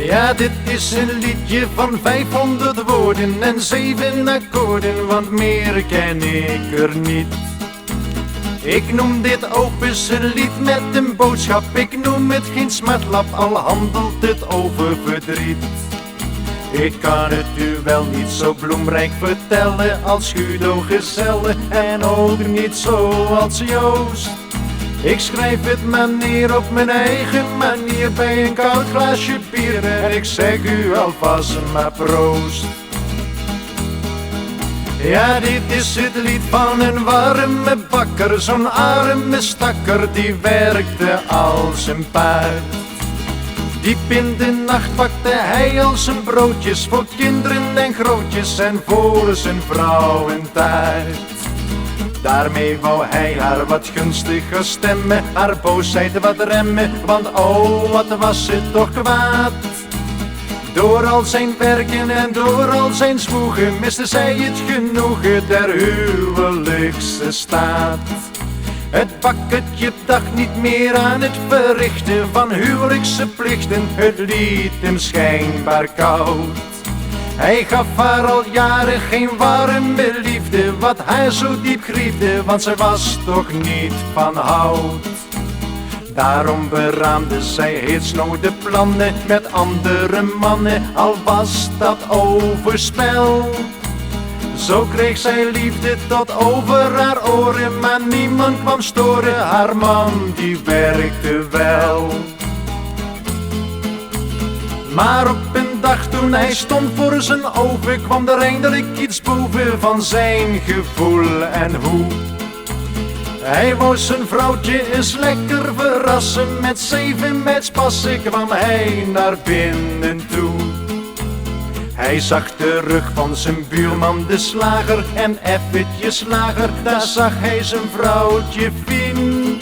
Ja, dit is een liedje van 500 woorden en 7 akkoorden, want meer ken ik er niet. Ik noem dit opus een lied met een boodschap, ik noem het geen smartlap, al handelt het over verdriet. Ik kan het u wel niet zo bloemrijk vertellen als Guido Gezelle en ook niet zo als Joost. Ik schrijf het maar neer op mijn eigen manier bij een koud glaasje bier en ik zeg u alvast maar proost. Ja, dit is het lied van een warme bakker, zo'n arme stakker die werkte als een paard. Diep in de nacht bakte hij al zijn broodjes voor kinderen en grootjes en voor zijn vrouw een taart. Daarmee wou hij haar wat gunstiger stemmen, haar boosheid wat remmen, want oh wat was het toch kwaad. Door al zijn werken en door al zijn zwoegen miste zij het genoegen der huwelijkse staat. Het bakkertje dacht niet meer aan het verrichten van huwelijkse plichten, het liet hem schijnbaar koud. Hij gaf haar al jaren geen warme liefde, wat haar zo diep griefde, want zij was toch niet van hout. Daarom beraamde zij heel snode plannen met andere mannen, al was dat overspel. Zo kreeg zij liefde tot over haar oren, maar niemand kwam storen, haar man die werkte wel. Maar op een dag toen hij stond voor zijn oven, kwam er eindelijk iets boven van zijn gevoel en hoe. Hij wou zijn vrouwtje eens lekker verrassen, met 7 meidspassen kwam hij naar binnen toe. Hij zag de rug van zijn buurman de slager en effetjes lager, daar zag hij zijn vrouwtje Fien.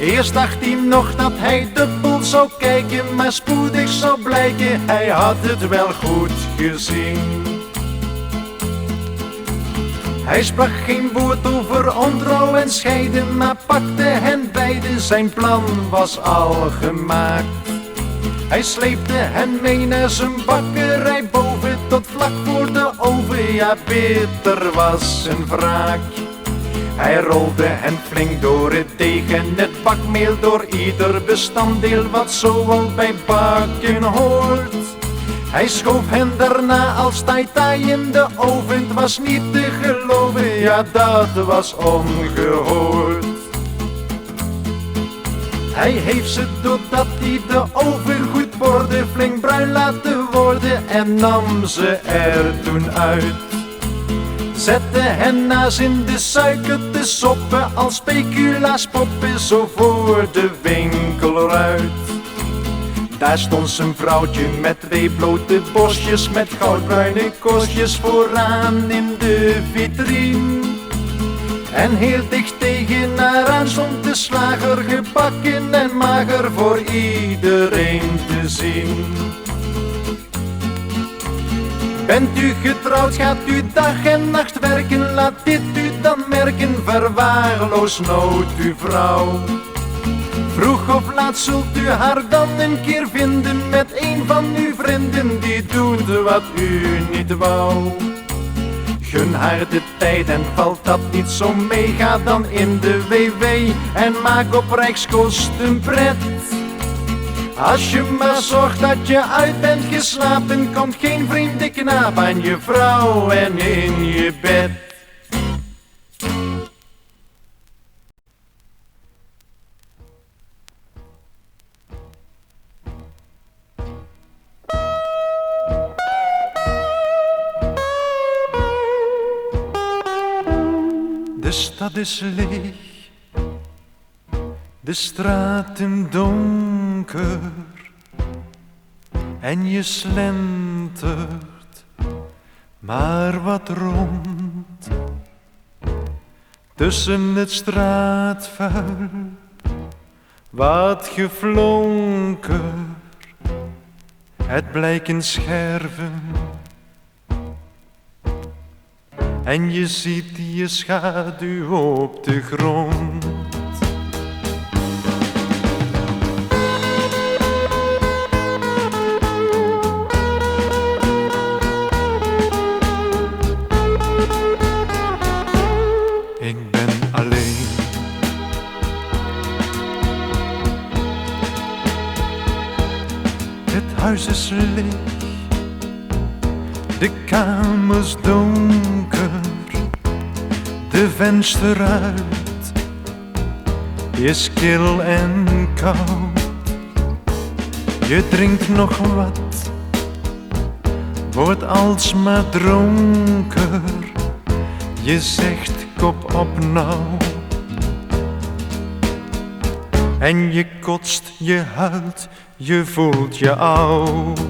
Eerst dacht hij nog dat hij dubbel zou kijken, maar spoedig zou blijken, hij had het wel goed gezien. Hij sprak geen woord over ontrouw en scheiden, maar pakte hen beiden, zijn plan was al gemaakt. Hij sleepte hen mee naar zijn bakkerij boven, tot vlak voor de oven, ja bitter was zijn wraak. Hij rolde hen flink door het deeg en het bakmeel, door ieder bestanddeel wat zo al bij bakken hoort. Hij schoof hen daarna als taai in de oven, het was niet te geloven, ja dat was ongehoord. Hij heeft ze doordat hij de oven goed boorde flink bruin laten worden en nam ze er toen uit. Zette hen naast in de suiker te soppen, als speculaas poppen zo voor de winkelruit. Daar stond zijn vrouwtje met 2 blote bosjes, met goudbruine kostjes vooraan in de vitrine. En heel dicht tegen haar aan stond de slager, gebakken en mager voor iedereen te zien. Bent u getrouwd, gaat u dag en nacht werken, laat dit u dan merken, verwaarloos nooit uw vrouw. Vroeg of laat zult u haar dan een keer vinden met een van uw vrienden die doet wat u niet wou. Gun haar de tijd en valt dat niet zo mee, ga dan in de WW en maak op rijkskosten pret. Als je maar zorgt dat je uit bent geslapen, komt geen vreemde knaap aan je vrouw en in je bed. De stad is leeg, de straten donker en je slentert maar wat rond. Tussen het straatvuil wat geflonker, het blijken scherven. En je ziet je schaduw op de grond. Het huis is leeg, de kamers donker, de venster uit is kil en koud. Je drinkt nog wat, wordt alsmaar dronker. Je zegt kop op nou. En je kotst, je huilt, je voelt je oud.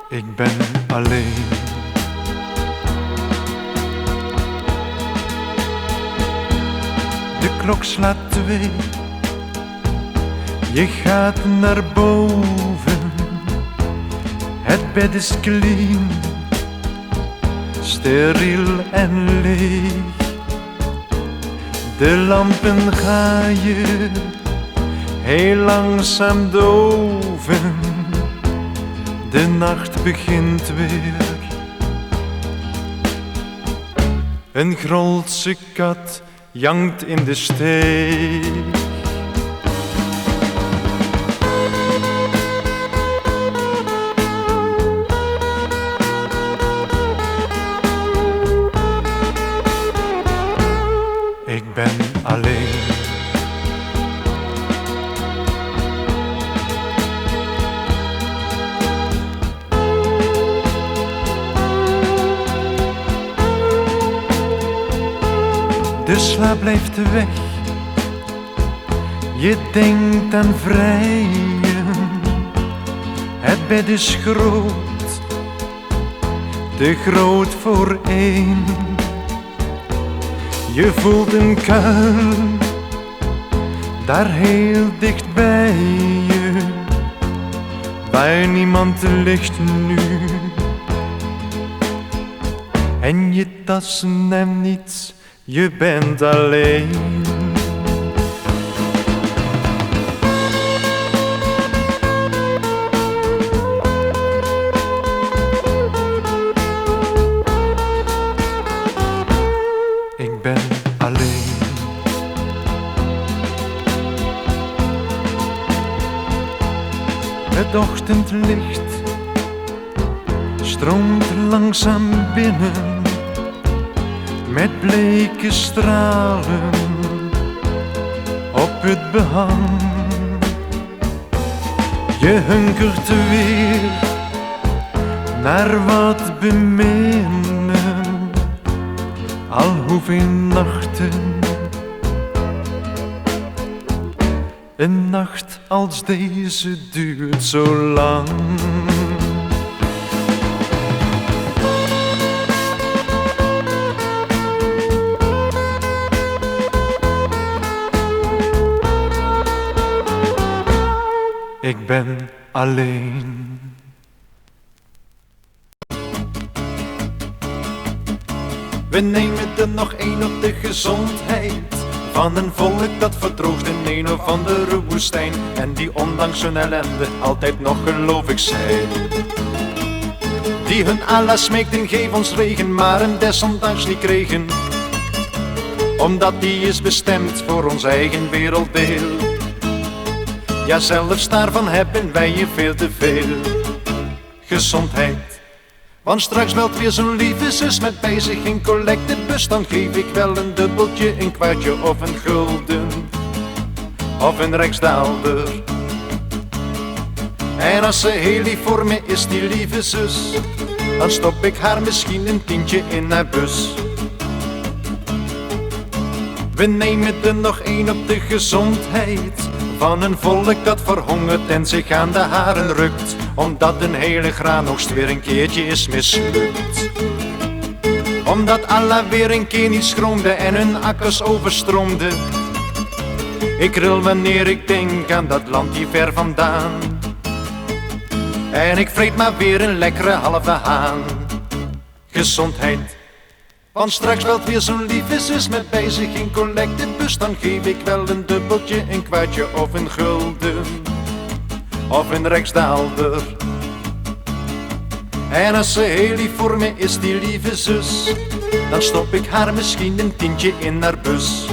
Ik ben alleen. De klok slaat 2. Je gaat naar boven. Het bed is clean, steriel en leeg. De lampen ga je heel langzaam doven. De nacht begint weer. Een Grolse kat jankt in de steeg. Ik ben alleen. De slaap blijft weg. Je denkt aan vrijen. Het bed is groot, te groot voor één. Je voelt een kuil, daar heel dicht bij je, waar niemand ligt nu. En je tassen en niets, je bent alleen. Ik ben alleen. Het ochtendlicht stroomt langzaam binnen, met bleke stralen op het behang. Je hunkert weer naar wat beminnen, al hoeveel nachten. Een nacht als deze duurt zo lang. Ik ben alleen. We nemen er nog één op de gezondheid van een volk dat verdroogt in een of andere woestijn, en die ondanks hun ellende altijd nog gelovig zijn. Die hun Allah smeekten, geef ons regen, maar hem desondanks niet kregen, omdat die is bestemd voor ons eigen werelddeel. Ja, zelfs daarvan hebben wij je veel te veel. Gezondheid, want straks belt weer zo'n lieve zus met bij zich een collectebus. Dan geef ik wel een dubbeltje, een kwartje of een gulden of een rijksdaalder. En als ze heel lief voor me is, die lieve zus, dan stop ik haar misschien een tientje in haar bus. We nemen er nog één op de gezondheid van een volk dat verhongert en zich aan de haren rukt, omdat een hele graanoogst weer een keertje is mislukt. Omdat Allah weer een keer niet schroomde en hun akkers overstroomde. Ik ril wanneer ik denk aan dat land hier ver vandaan, en ik vreet maar weer een lekkere halve haan. Gezondheid, want straks belt weer zo'n lieve zus met bij zich een collectebus. Dan geef ik wel een dubbeltje, een kwartje of een gulden of een rijksdaalder. En als ze heel lief voor me is, die lieve zus, dan stop ik haar misschien een tientje in haar bus.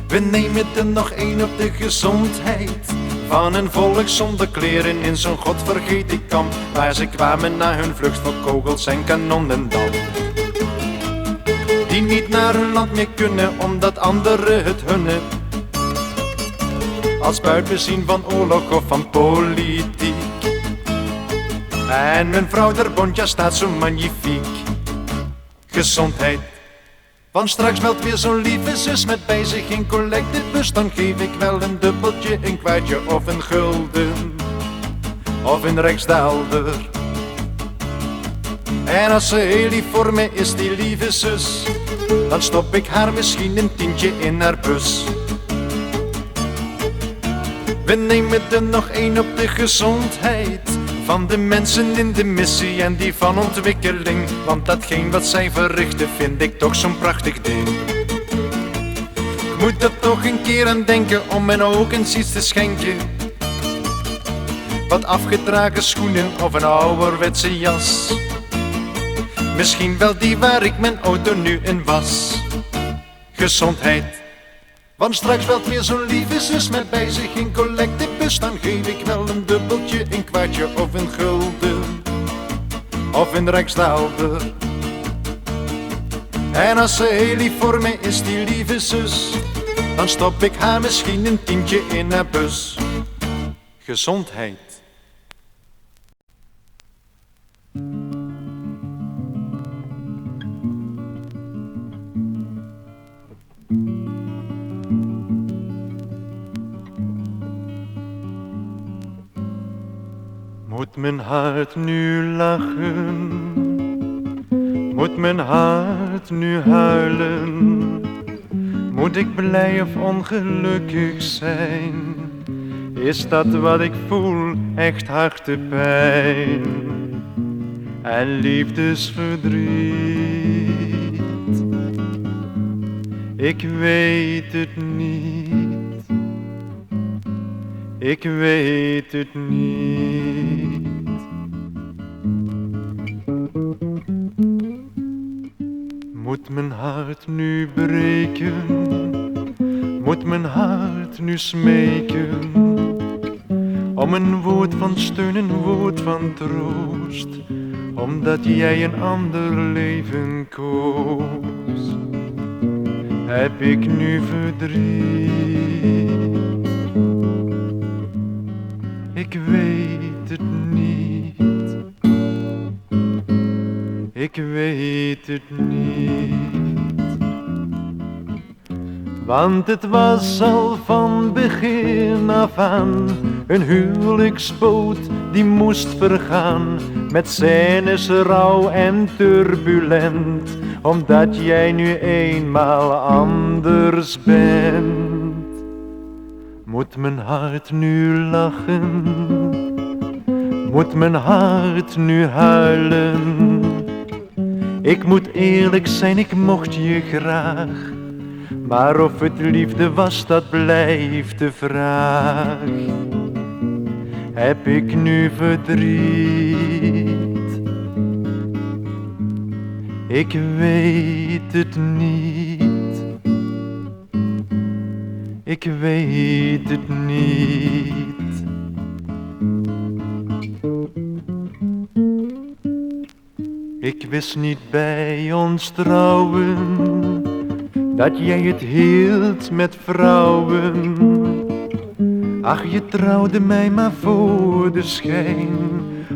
We nemen er nog één op de gezondheid van een volk zonder kleren in zo'n godvergeten kamp, waar ze kwamen na hun vlucht voor kogels en kanonnen dan, die niet naar hun land meer kunnen omdat anderen het hunne, als buitbezien van oorlog of van politiek. En mijn vrouw der Bontja staat zo magnifiek. Gezondheid. Want straks belt weer zo'n lieve zus met bij zich een collectebus, dan geef ik wel een dubbeltje, een kwartje of een gulden of een rijksdaalder. En als ze heel lief voor me is, die lieve zus, dan stop ik haar misschien een tientje in haar bus. We nemen er nog één op de gezondheid van de mensen in de missie en die van ontwikkeling, want datgene wat zij verrichten vind ik toch zo'n prachtig ding. Ik moet er toch een keer aan denken om mijn ook eens iets te schenken, wat afgedragen schoenen of een ouderwetse jas, misschien wel die waar ik mijn auto nu in was. Gezondheid. Want straks belt weer zo'n lieve zus met bij zich een collectebus, dan geef ik wel een dubbeltje, een kwartje of een gulden of een rijksdaalder. En als ze heel lief voor me is, die lieve zus, dan stop ik haar misschien een tientje in haar bus. Gezondheid. Moet mijn hart nu lachen? Moet mijn hart nu huilen? Moet ik blij of ongelukkig zijn? Is dat wat ik voel, echt hartepijn en liefdesverdriet? Ik weet het niet. Ik weet het niet. Moet mijn hart nu breken? Moet mijn hart nu smeken om een woord van steun, een woord van troost, omdat jij een ander leven koos? Heb ik nu verdriet? Ik weet het niet. Ik weet het niet. Want het was al van begin af aan een huwelijksboot die moest vergaan, met scènes rauw en turbulent, omdat jij nu eenmaal anders bent. Moet mijn hart nu lachen? Moet mijn hart nu huilen? Ik moet eerlijk zijn, ik mocht je graag, maar of het liefde was, dat blijft de vraag. Heb ik nu verdriet? Ik weet het niet. Ik weet het niet. Ik wist niet bij ons trouwen dat jij het hield met vrouwen. Ach, je trouwde mij maar voor de schijn,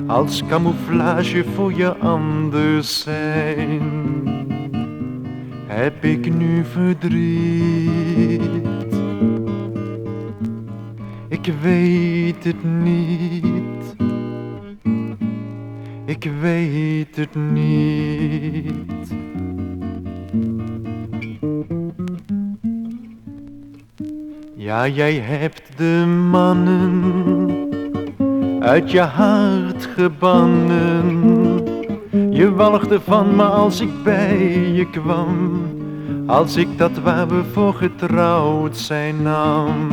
als camouflage voor je anders zijn. Heb ik nu verdriet? Ik weet het niet. Ik weet het niet. Ja, jij hebt de mannen uit je hart gebannen. Je walgde van me als ik bij je kwam, als ik dat waar we voor getrouwd zijn nam.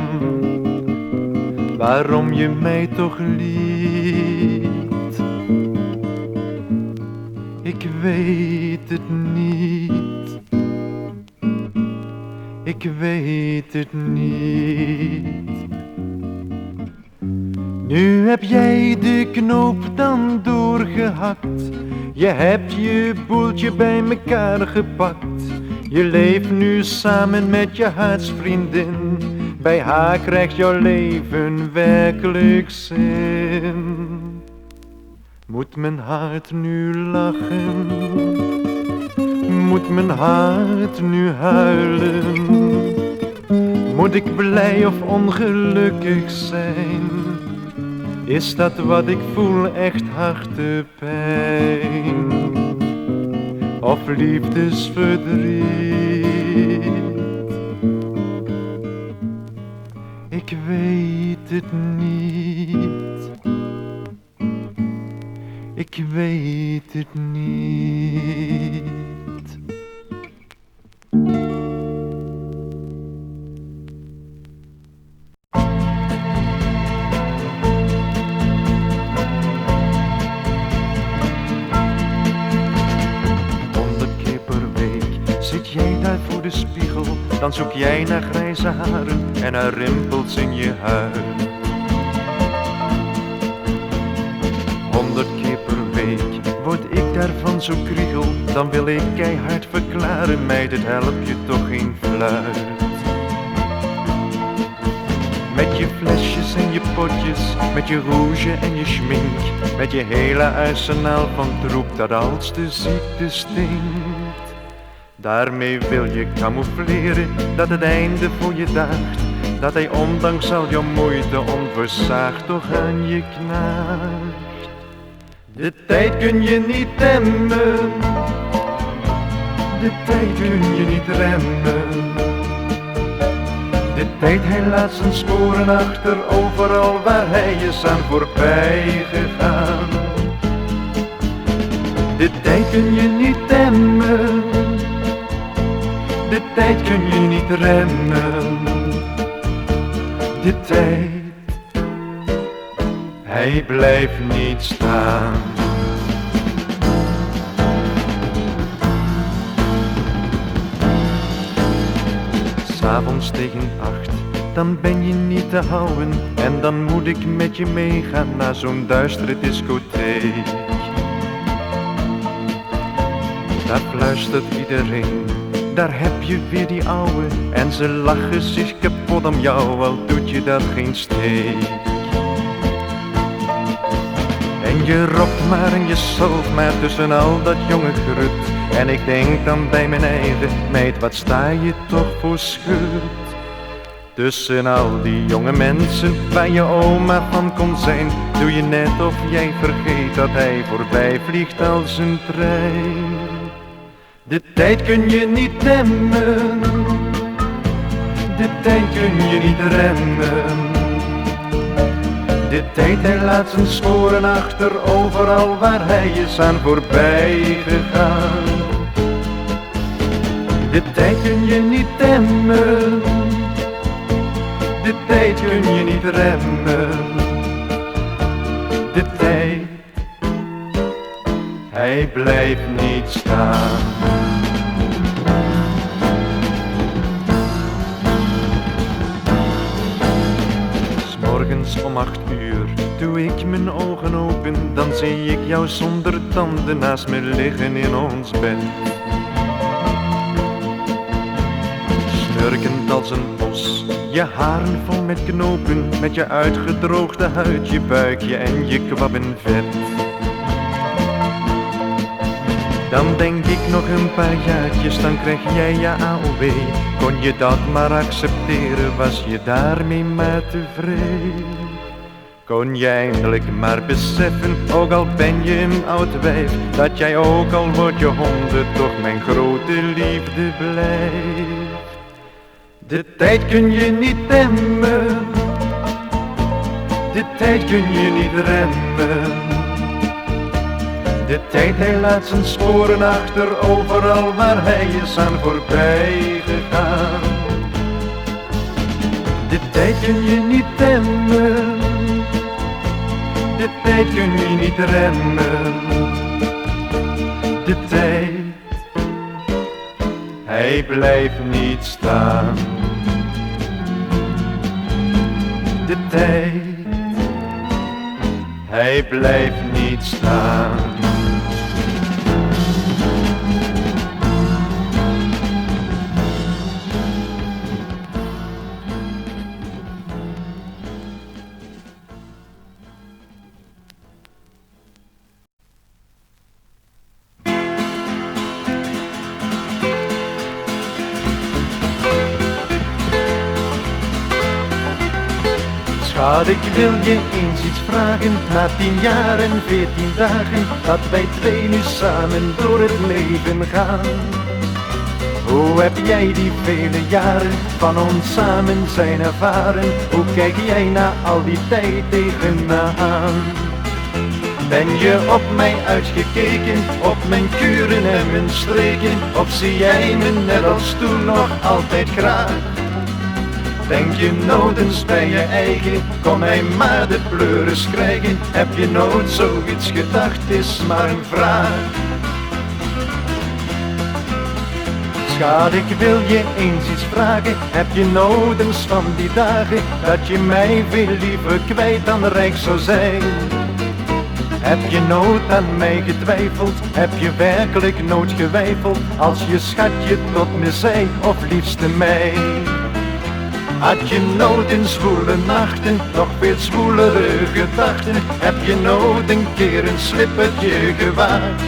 Waarom je mij toch liet? Ik weet het niet. Ik weet het niet. Nu heb jij de knoop dan doorgehakt. Je hebt je boeltje bij mekaar gepakt. Je leeft nu samen met je hartsvriendin. Bij haar krijgt jouw leven werkelijk zin. Moet mijn hart nu lachen? Moet mijn hart nu huilen? Moet ik blij of ongelukkig zijn? Is dat wat ik voel echt hartepijn? Of liefdesverdriet? Ik weet het niet. Ik weet het niet. Zit jij daar voor de spiegel, dan zoek jij naar grijze haren en naar rimpels in je huid. 100 keer per week word ik daarvan zo kriegel, dan wil ik keihard verklaren, meid, het helpt je toch geen fluit. Met je flesjes en je potjes, met je rouge en je schmink, met je hele arsenaal van troep dat als de ziekte stinkt. Daarmee wil je camoufleren dat het einde voor je daagt, dat hij ondanks al jouw moeite onversaagd toch aan je knaagt. De tijd kun je niet temmen, de tijd kun je niet remmen. De tijd hij laat zijn sporen achter overal waar hij is aan voorbij gegaan. De tijd kun je niet temmen, de tijd kun je niet remmen. De tijd, hij blijft niet staan. 'S Avonds tegen 8, dan ben je niet te houden. En dan moet ik met je meegaan naar zo'n duistere discotheek. Daar fluistert iedereen, daar heb je weer die ouwe. En ze lachen zich kapot om jou, al doet je dat geen steek. En je rokt maar en je zult maar tussen al dat jonge grut. En ik denk dan bij mijn eigen, meid, wat sta je toch voor schut. Tussen al die jonge mensen waar je oma van kon zijn, doe je net of jij vergeet dat hij voorbij vliegt als een trein. De tijd kun je niet temmen, de tijd kun je niet remmen. De tijd hij laat zijn sporen achter overal waar hij is aan voorbij gegaan. De tijd kun je niet temmen, de tijd kun je niet remmen. De tijd, hij blijft niet staan. Morgens om 8 uur doe ik mijn ogen open, dan zie ik jou zonder tanden naast me liggen in ons bed. Snurkend als een bos, je haren vol met knopen, met je uitgedroogde huid, je buikje en je kwabbenvet. Dan denk ik nog een paar jaartjes, dan krijg jij je AOW. Kon je dat maar accepteren, was je daarmee maar tevreden? Kon je eindelijk maar beseffen, ook al ben je een oud wijf, dat jij ook al wordt je 100 toch mijn grote liefde blijft. De tijd kun je niet temmen, de tijd kun je niet remmen. De tijd hij laat zijn sporen achter overal waar hij is aan voorbij gegaan. De tijd kun je niet temmen, de tijd kun je niet remmen. De De tijd, hij blijft niet staan. De tijd, hij blijft niet staan. Schat, ik wil je eens iets vragen. Na 10 jaar en 14 dagen dat wij twee nu samen door het leven gaan. Hoe heb jij die vele jaren van ons samen zijn ervaren? Hoe kijk jij na al die tijd tegen me aan? Ben je op mij uitgekeken, op mijn kuren en mijn streken? Of zie jij me net als toen nog altijd graag? Denk je nooit eens bij je eigen, kon mij maar de pleuris krijgen? Heb je nooit zoiets gedacht, is maar een vraag. Schat, ik wil je eens iets vragen. Heb je nooit eens van die dagen dat je mij veel liever kwijt dan rijk zou zijn? Heb je nooit aan mij getwijfeld? Heb je werkelijk nooit geweifeld als je schatje tot me zei, of liefste mij? Had je nooit in zwoele nachten nog veel zwoelere gedachten? Heb je nooit een keer een slippertje gewaagd?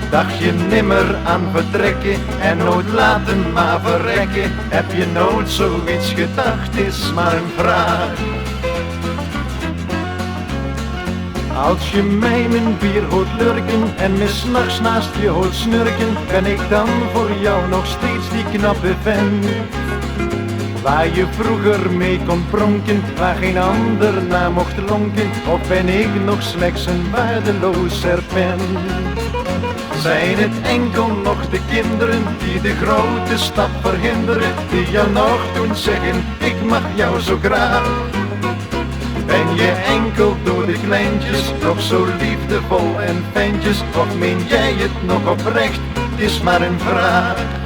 Dacht je nimmer aan vertrekken en nooit laten maar verrekken? Heb je nooit zoiets gedacht, is maar een vraag. Als je mij mijn bier hoort lurken en me 's nachts naast je hoort snurken, ben ik dan voor jou nog steeds die knappe vent waar je vroeger mee kon pronken, waar geen ander naar mocht lonken? Of ben ik nog slechts een waardeloos serpent? Zijn het enkel nog de kinderen die de grote stap verhinderen, die jou nog doen zeggen, ik mag jou zo graag? Ben je enkel door de kleintjes nog zo liefdevol en fijntjes? Of meen jij het nog oprecht, het is maar een vraag.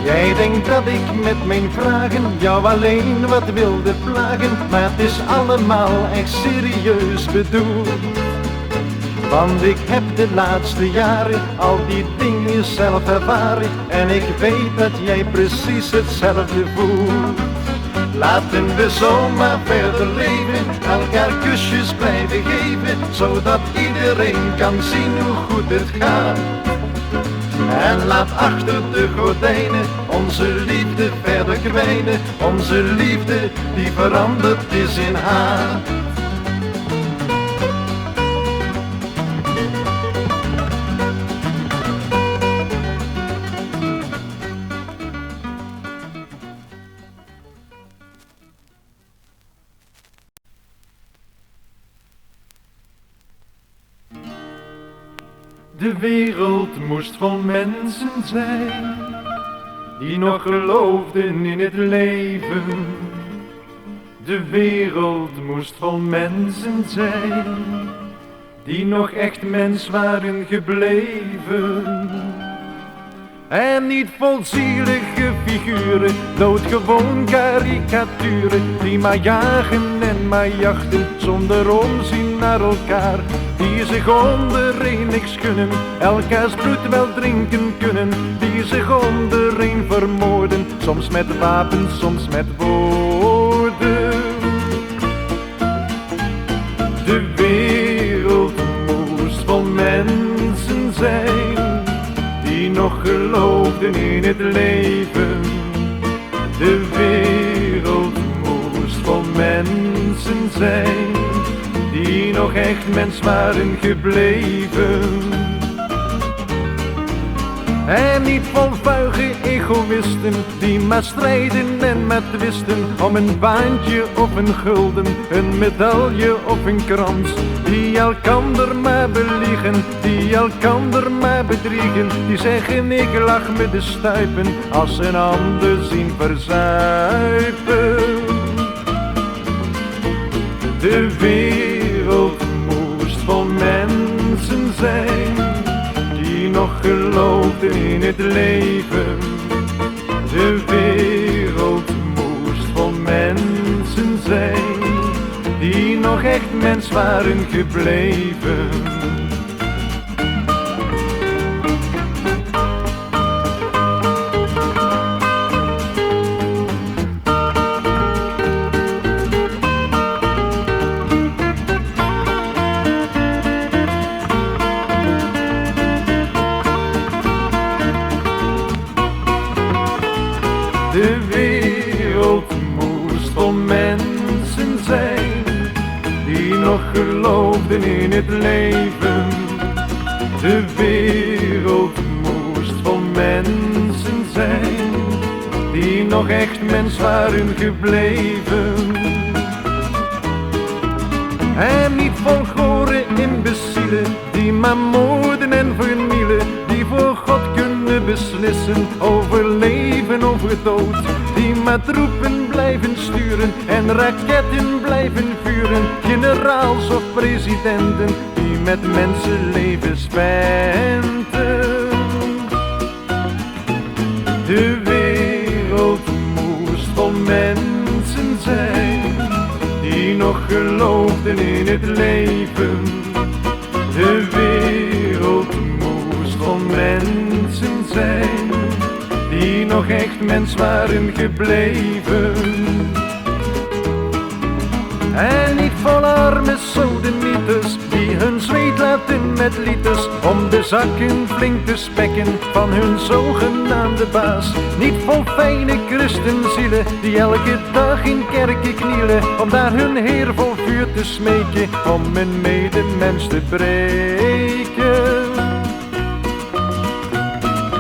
Jij denkt dat ik met mijn vragen jou alleen wat wilde plagen, maar het is allemaal echt serieus bedoeld. Want ik heb de laatste jaren al die dingen zelf ervaren en ik weet dat jij precies hetzelfde voelt. Laten we zomaar verder leven, elkaar kusjes blijven geven, zodat iedereen kan zien hoe goed het gaat. En laat achter de gordijnen onze liefde verder kwijnen, onze liefde die veranderd is in haat. De wereld moest vol mensen zijn die nog geloofden in het leven. De wereld moest vol mensen zijn die nog echt mens waren gebleven. En niet vol zielige figuren, doodgewoon karikaturen, die maar jagen en maar jachten zonder omzien naar elkaar. Die zich ondereen niks gunnen, elkaars bloed wel drinken kunnen. Die zich ondereen vermoorden, soms met wapens, soms met woorden. De wereld moest vol mensen zijn die nog geloofden in het leven. De wereld moest vol mensen zijn die nog echt mens waren gebleven. En niet vol vuige egoïsten die maar strijden en maar twisten om een baantje of een gulden, een medaille of een krans. Die elkander maar beliegen, die elkander maar bedriegen. Die zeggen ik lach me de stuipen als ze een ander zien verzuipen. De wereld moest vol mensen zijn die nog geloofden in het leven. De wereld moest vol mensen zijn die nog echt mens waren gebleven. De wereld moest vol mensen zijn die nog geloofden in het leven. De wereld moest vol mensen zijn die nog echt mens waren gebleven. En niet vol gore imbecielen die maar moorden en vernielen, die voor God kunnen beslissen over leven, over dood, die maar troepen blijven sturen en raketten blijven vuren, generaals of presidenten die met mensenlevens venten. De wereld moest vol mensen zijn die nog geloofden in het leven. De wereld moest vol mensen zijn die nog echt mens waren gebleven. En niet vol arme sodemieters die hun zweet laten met liters om de zakken flink te spekken van hun zogenaamde baas. Niet vol fijne christenzielen die elke dag in kerken knielen om daar hun Heer vol vuur te smeken om een medemens te breken.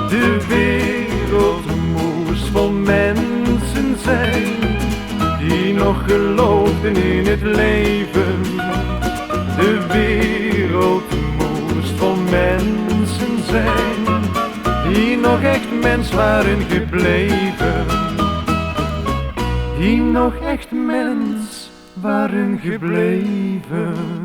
De wereld moest vol mensen zijn die nog geloofden in het leven. De wereld moest vol mensen zijn die nog echt mens waren gebleven. Die nog echt mens waren gebleven.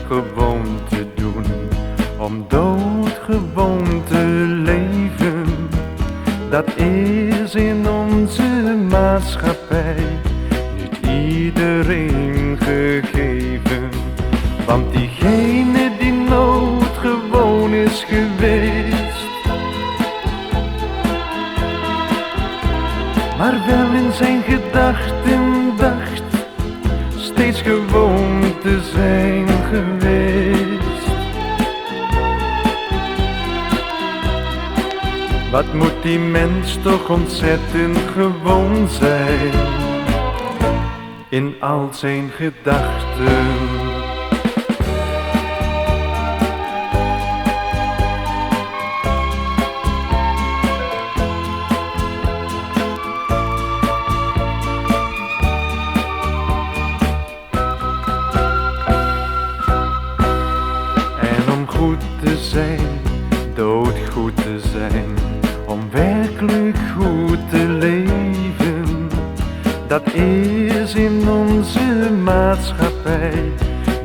Gewoon te doen, om doodgewoon te leven, dat is in onze maatschappij niet iedereen gegeven. Want diegene die noodgewoon is geweest, maar wel in zijn gedachten dacht steeds gewoon te zijn geweest. Wat moet die mens toch ontzettend gewoon zijn in al zijn gedachten. Goed te zijn, doodgoed te zijn, om werkelijk goed te leven, dat is in onze maatschappij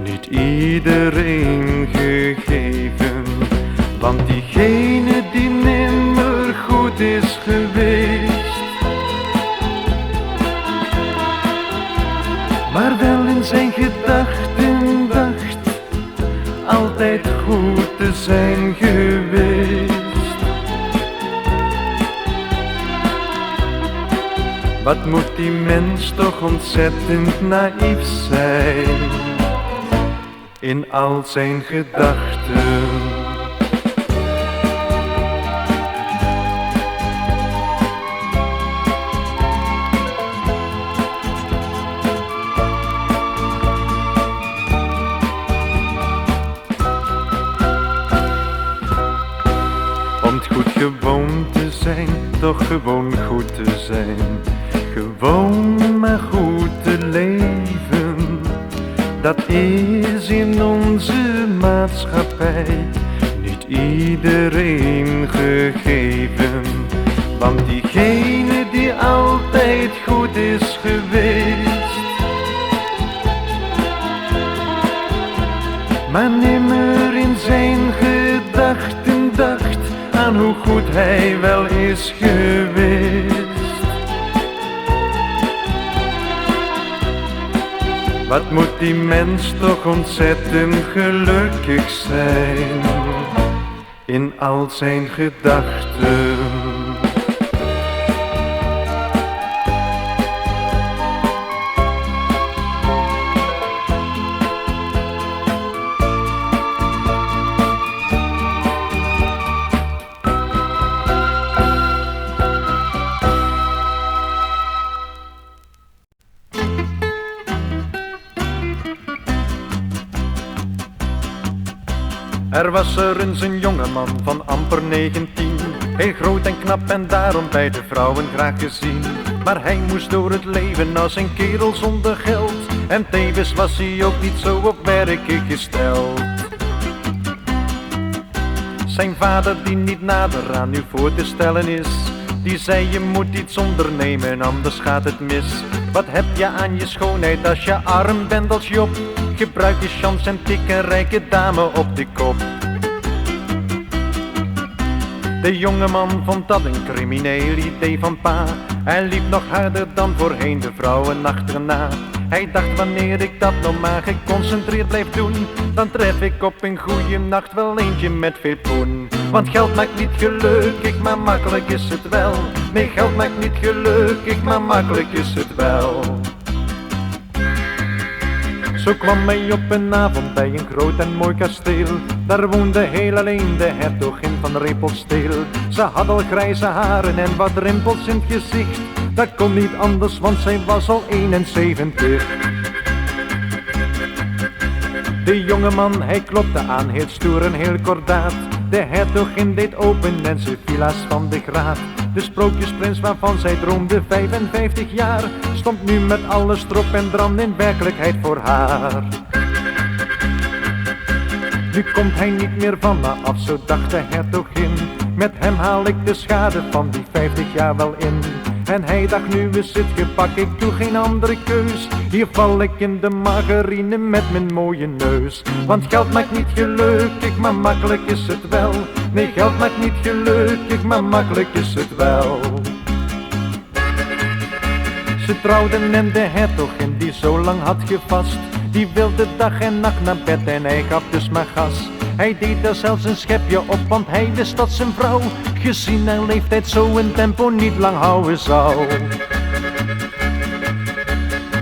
niet iedereen gegeven. Want diegene die nimmer goed is geweest, maar wel in zijn gedachten dacht altijd goed te zijn geweest. Wat moet die mens toch ontzettend naïef zijn in al zijn gedachten. Om het goed gewoon te zijn, toch gewoon goed te zijn. Gewoon maar goed te leven, Dat is in onze maatschappij niet iedereen gegeven. Want diegene die altijd goed is geweest, maar nimmer in zijn gedachten dacht aan hoe goed hij wel is geweest. Wat moet die mens toch ontzettend gelukkig zijn in al zijn gedachten. Er was er eens een jongeman van amper 19, heel groot en knap en daarom bij de vrouwen graag gezien. Maar hij moest door het leven als een kerel zonder geld, en tevens was hij ook niet zo op werken gesteld. Zijn vader, die niet nader aan u voor te stellen is, die zei je moet iets ondernemen, anders gaat het mis. Wat heb je aan je schoonheid als je arm bent als Job? Gebruik je chance en tik een rijke dame op de kop. De jongeman vond dat een crimineel idee van pa. Hij liep nog harder dan voorheen de vrouwen achterna. Hij dacht, wanneer ik dat nog maar geconcentreerd blijf doen, dan tref ik op een goeie nacht wel eentje met veel poen. Want geld maakt niet gelukkig, maar makkelijk is het wel. Nee, geld maakt niet gelukkig, maar makkelijk is het wel. Zo kwam hij op een avond bij een groot en mooi kasteel. Daar woonde heel alleen de hertogin van Repelsteel. Ze had al grijze haren en wat rimpels in het gezicht. Dat kon niet anders, want zij was al 71. De jongeman, hij klopte aan, heel stoer en heel kordaat. De hertogin deed open en ze viel haast van de graad. De sprookjesprins waarvan zij droomde 55 jaar, stond nu met alles erop en dran in werkelijkheid voor haar. Nu komt hij niet meer van me af, zo dacht de hertogin. Met hem haal ik de schade van die 50 jaar wel in. En hij dacht, nu is het gepak, ik doe geen andere keus. Hier val ik in de margarine met mijn mooie neus. Want geld maakt niet gelukkig, maar makkelijk is het wel. Nee, geld maakt niet gelukkig, maar makkelijk is het wel. Ze trouwden en de hertogin die zo lang had gevast, die wilde dag en nacht naar bed en hij gaf dus maar gas. Hij deed er zelfs een schepje op, want hij wist dat zijn vrouw, gezien haar leeftijd, zo een tempo niet lang houden zou.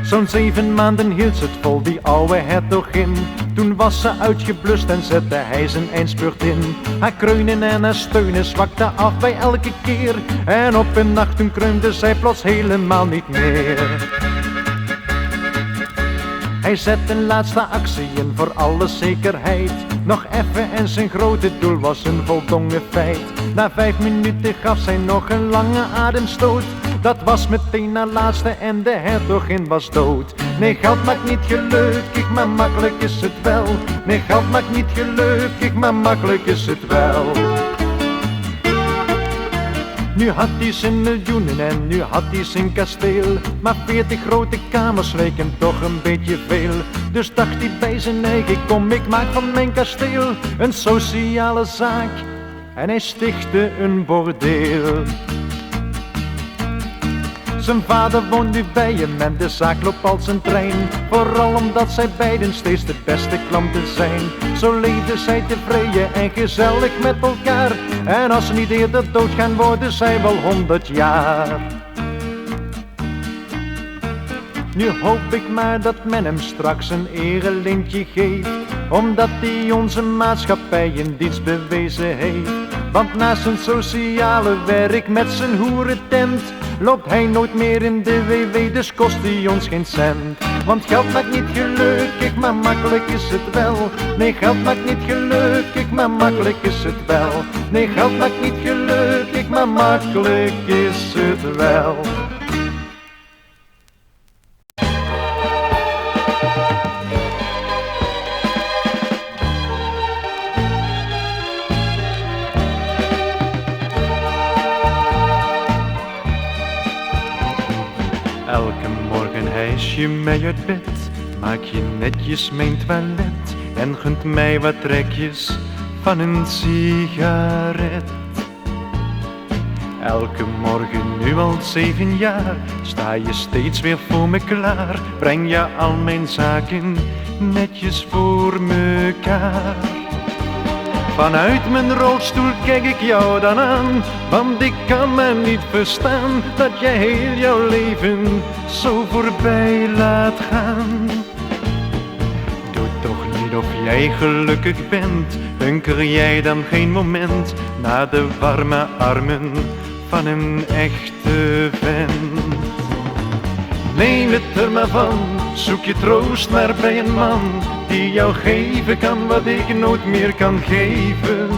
Zo'n 7 maanden hield ze het vol, die oude hertogin. Toen was ze uitgeblust en zette hij zijn eindspurt in. Haar kreunen en haar steunen zwakte af bij elke keer. En op een nacht toen kreunde zij plots helemaal niet meer. Hij zet een laatste actie in voor alle zekerheid. Nog even en zijn grote doel was een voldongen feit. Na 5 minuten gaf zij nog een lange ademstoot. Dat was meteen haar laatste en de hertogin was dood. Nee, geld maakt niet gelukkig, maar makkelijk is het wel. Nee, geld maakt niet gelukkig, maar makkelijk is het wel. Nu had hij zijn miljoenen en nu had hij zijn kasteel. Maar 40 grote kamers leken toch een beetje veel. Dus dacht hij bij zijn eigen, kom ik maak van mijn kasteel een sociale zaak. En hij stichtte een bordeel. Zijn vader woont nu bij hem en de zaak loopt als een trein. Vooral omdat zij beiden steeds de beste klanten zijn. Zo leefden zij tevreden en gezellig met elkaar. En als ze niet eerder doodgaan worden zij wel 100 jaar. Nu hoop ik maar dat men hem straks een erelintje geeft, omdat hij onze maatschappij een dienst bewezen heeft. Want naast zijn sociale werk met zijn hoerentent loopt hij nooit meer in de WW, dus kost hij ons geen cent. Want geld maakt niet gelukkig, maar makkelijk is het wel. Nee, geld maakt niet gelukkig, maar makkelijk is het wel. Nee, geld maakt niet gelukkig, maar makkelijk is het wel. je mij uit bed, maak je netjes mijn toilet en gunt mij wat trekjes van een sigaret. Elke morgen nu al 7 jaar sta je steeds weer voor me klaar, breng je al mijn zaken netjes voor mekaar. Vanuit mijn rolstoel kijk ik jou dan aan, want ik kan me niet verstaan dat jij heel jouw leven zo voorbij laat gaan. Doe toch niet of jij gelukkig bent, hunker jij dan geen moment naar de warme armen van een echte vent. Neem het er maar van, zoek je troost maar bij een man die jou geven kan wat ik nooit meer kan geven.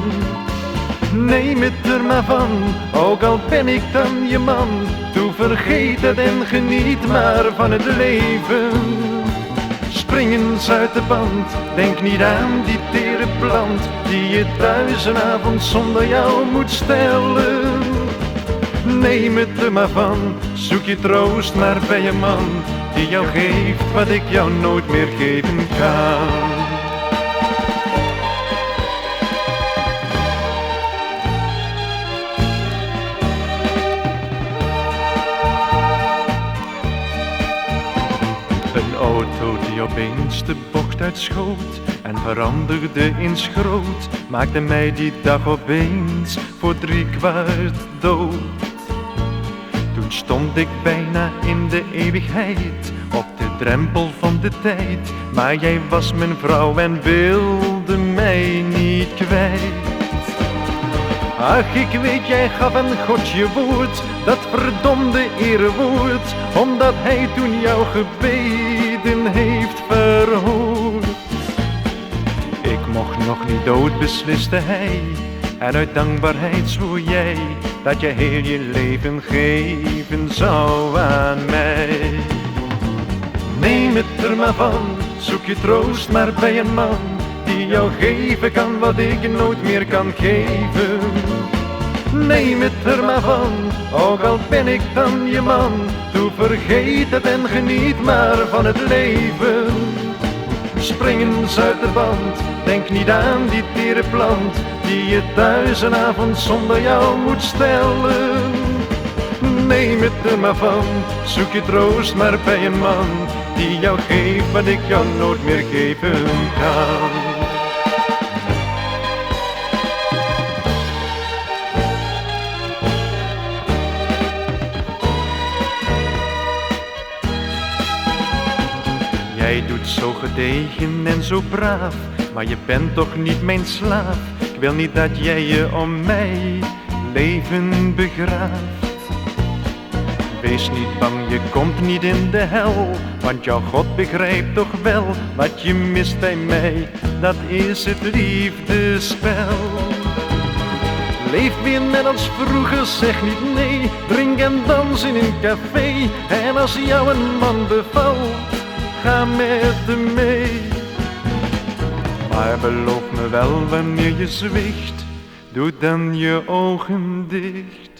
Neem het er maar van, ook al ben ik dan je man, doe vergeet het en geniet maar van het leven. Spring eens uit de band, denk niet aan die tere plant die je thuis een avond zonder jou moet stellen. Neem het er maar van, zoek je troost maar bij een man die jou geeft wat ik jou nooit meer geven kan. Een auto die opeens de bocht uitschoot en veranderde in schroot, maakte mij die dag opeens voor 3/4 dood. Toen stond ik bijna in de eeuwigheid, op de drempel van de tijd, maar jij was mijn vrouw en wilde mij niet kwijt. Ach, ik weet, jij gaf aan God je woord, dat verdomde erewoord, omdat hij toen jouw gebeden heeft verhoord. Ik mocht nog niet dood, besliste hij, en uit dankbaarheid zwoer jij dat je heel je leven geven zou aan mij. Neem het er maar van, zoek je troost maar bij een man die jou geven kan wat ik nooit meer kan geven. Neem het er maar van, ook al ben ik dan je man, doe vergeet het en geniet maar van het leven. Spring eens uit de band, denk niet aan die tere plant die je thuis een avond zonder jou moet stellen. Neem het er maar van, zoek je troost maar bij een man die jou geeft wat ik jou nooit meer geven kan. Jij doet zo gedegen en zo braaf, maar je bent toch niet mijn slaaf. Ik wil niet dat jij je om mij leven begraaft. Wees niet bang, je komt niet in de hel, want jouw God begrijpt toch wel wat je mist bij mij, dat is het liefdespel. Leef weer net als vroeger, zeg niet nee, drink en dans in een café, en als jou een man bevalt, ga met hem mee. Maar beloof me wel wanneer je zwicht, doe dan je ogen dicht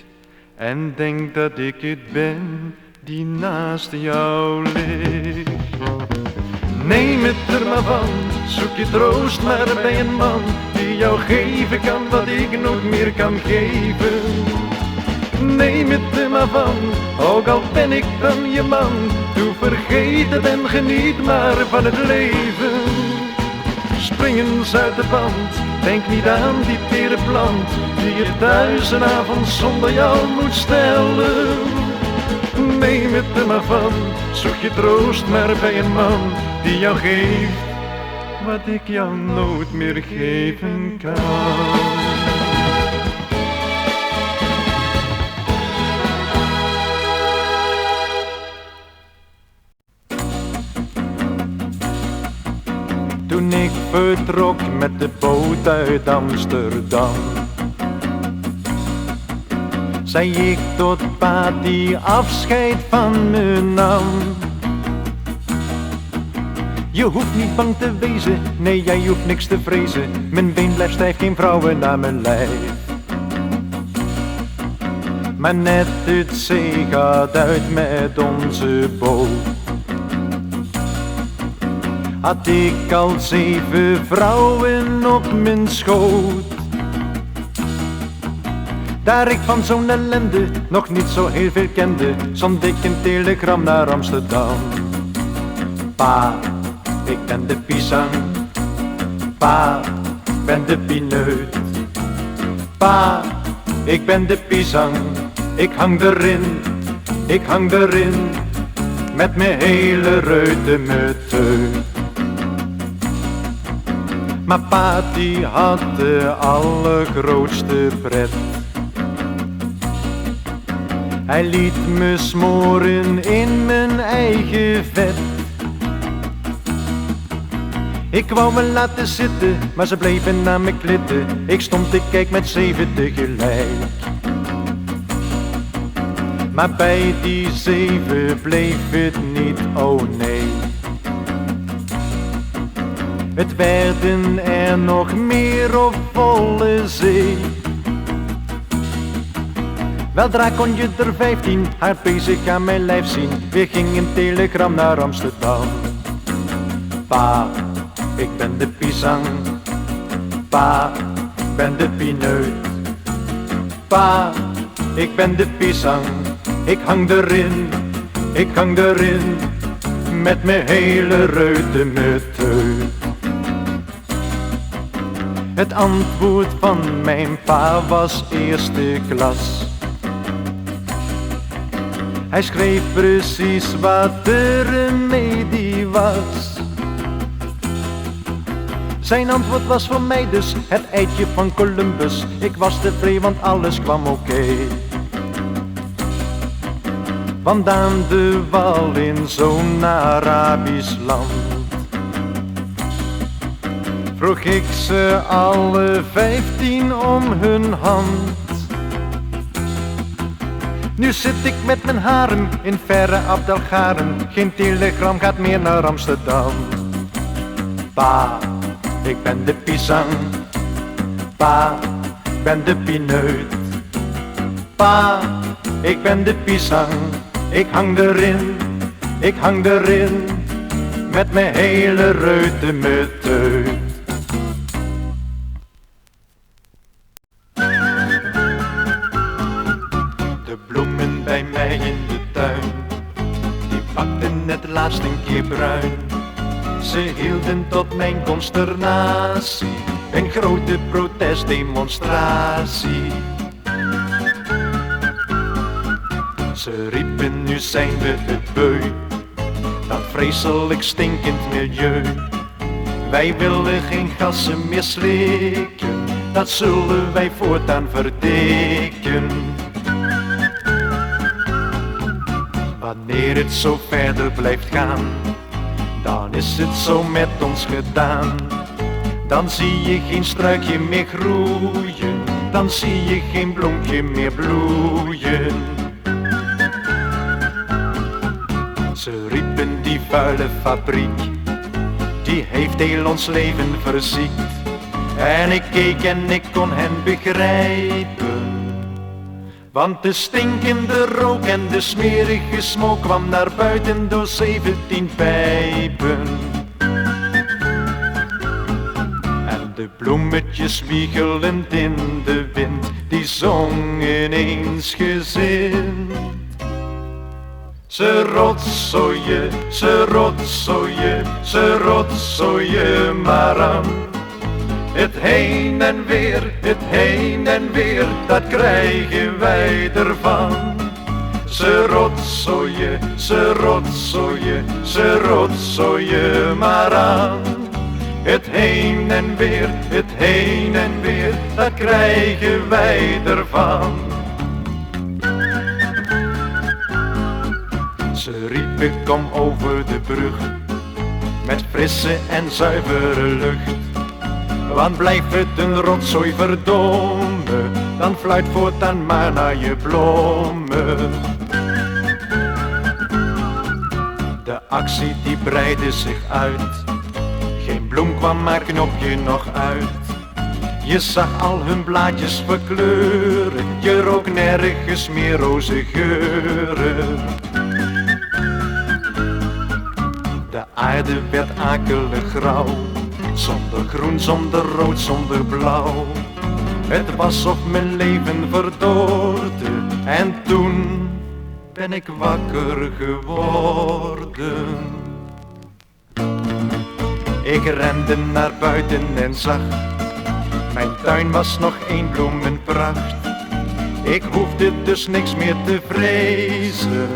en denk dat ik het ben die naast jou ligt. Neem het er maar van, zoek je troost maar bij een man die jou geven kan wat ik nooit meer kan geven. Neem het er maar van, ook al ben ik dan je man, doe vergeet het en geniet maar van het leven. Spring eens uit de band, denk niet aan die tere plant die je thuis een avond zonder jou moet stellen. Neem het er maar van, zoek je troost maar bij een man die jou geeft wat ik jou nooit meer geven kan. Toen ik vertrok met de boot uit Amsterdam, zei ik tot pa die afscheid van me nam. Je hoeft niet bang te wezen, nee jij hoeft niks te vrezen. Mijn been blijft stijf, geen vrouwen naar mijn lijf. Maar net het zee gaat uit met onze boot. had ik al 7 vrouwen op mijn schoot. Daar ik van zo'n ellende nog niet zo heel veel kende, zond ik een telegram naar Amsterdam. Pa, ik ben de pisang. Pa, ik ben de pineut. Pa, ik ben de pisang. Ik hang erin, ik hang erin, met mijn hele reutemeteut. Maar pa die had de allergrootste pret. Hij liet me smoren in mijn eigen vet. Ik wou me laten zitten, maar ze bleven naar me klitten. Ik stond te kijken met 7 tegelijk. Maar bij die 7 bleef het niet, oh nee. Het werden er nog meer op volle zee. Weldra kon je er 15 haar bezig aan mijn lijf zien. Weer ging een telegram naar Amsterdam. Pa, ik ben de pisang. Pa, ik ben de pineut. Pa, ik ben de pisang. Ik hang erin, ik hang erin, met mijn hele reutemeteut. Het antwoord van mijn pa was eerste klas. Hij schreef precies wat de remedie was. Zijn antwoord was voor mij dus het eitje van Columbus. Ik was tevreden, want alles kwam oké. Want aan de wal in zo'n Arabisch land vroeg ik ze alle 15 om hun hand. Nu zit ik met mijn harem in verre Abdelgaren. Geen telegram gaat meer naar Amsterdam. Pa, ik ben de pisang. Pa, ik ben de pineut. Pa, ik ben de pisang. Ik hang erin, ik hang erin, met mijn hele reutemeteut. De bloemen bij mij in de tuin, die pakten het laatst een keer bruin. Ze hielden tot mijn consternatie een grote protestdemonstratie. Ze riepen, nu zijn we het beu, dat vreselijk stinkend milieu. Wij willen geen gassen meer slikken, dat zullen wij voortaan verdikken. Wanneer het zo verder blijft gaan, dan is het zo met ons gedaan. Dan zie je geen struikje meer groeien, dan zie je geen bloempje meer bloeien. Ze riepen, die vuile fabriek, die heeft heel ons leven verziekt. En ik keek en ik kon hen begrijpen, want de stinkende rook en de smerige smook kwam naar buiten door 17 pijpen. En de bloemetjes wiegelend in de wind, die zongen eensgezind. Ze rotzooien, ze rotzooien, ze rotzooien maar aan. Het heen en weer, het heen en weer, dat krijgen wij ervan. Ze rotzooien, ze rotzooien, ze rotzooien maar aan. Het heen en weer, het heen en weer, dat krijgen wij ervan. Ze riepen, kom over de brug, met frisse en zuivere lucht. Want blijft het een rotzooi verdomme, dan fluit voortaan maar naar je bloemen. De actie die breidde zich uit, geen bloem kwam maar knopje nog uit. Je zag al hun blaadjes verkleuren, je rook nergens meer roze geuren. De aarde werd akelig grauw, zonder groen, zonder rood, zonder blauw. Het was of mijn leven verdorde en toen ben ik wakker geworden. Ik rende naar buiten en zag, mijn tuin was nog één bloemenpracht. Ik hoefde dus niks meer te vrezen,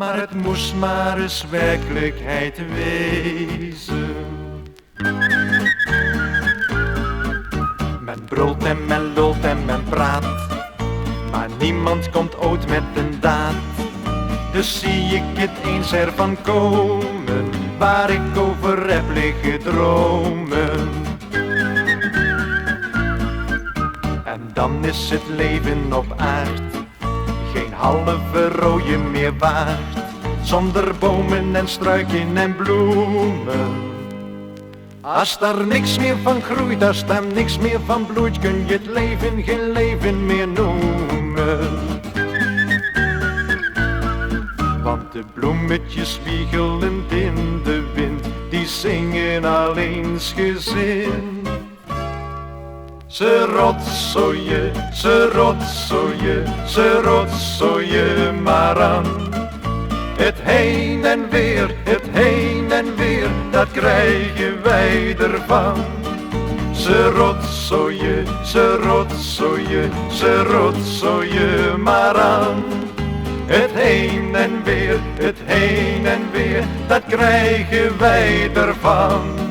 maar het moest maar eens werkelijkheid wezen. Men brult en men lult en men praat, maar niemand komt ooit met een daad. Dus zie ik het eens ervan komen, waar ik over heb liggen dromen. En dan is het leven op aard geen halve rooie meer waard, zonder bomen en struiken en bloemen. Als daar niks meer van groeit, als daar niks meer van bloeit, kun je het leven geen leven meer noemen. Want de bloemetjes spiegelend in de wind, die zingen al eensgezind. Ze rotzooien, ze rotzooien, ze rotzooien maar aan. Het heen en weer, het heen en weer, dat krijgen wij ervan. Ze rotzooien, ze rotzooien, ze rotzooien maar aan. Het heen en weer, het heen en weer, dat krijgen wij ervan.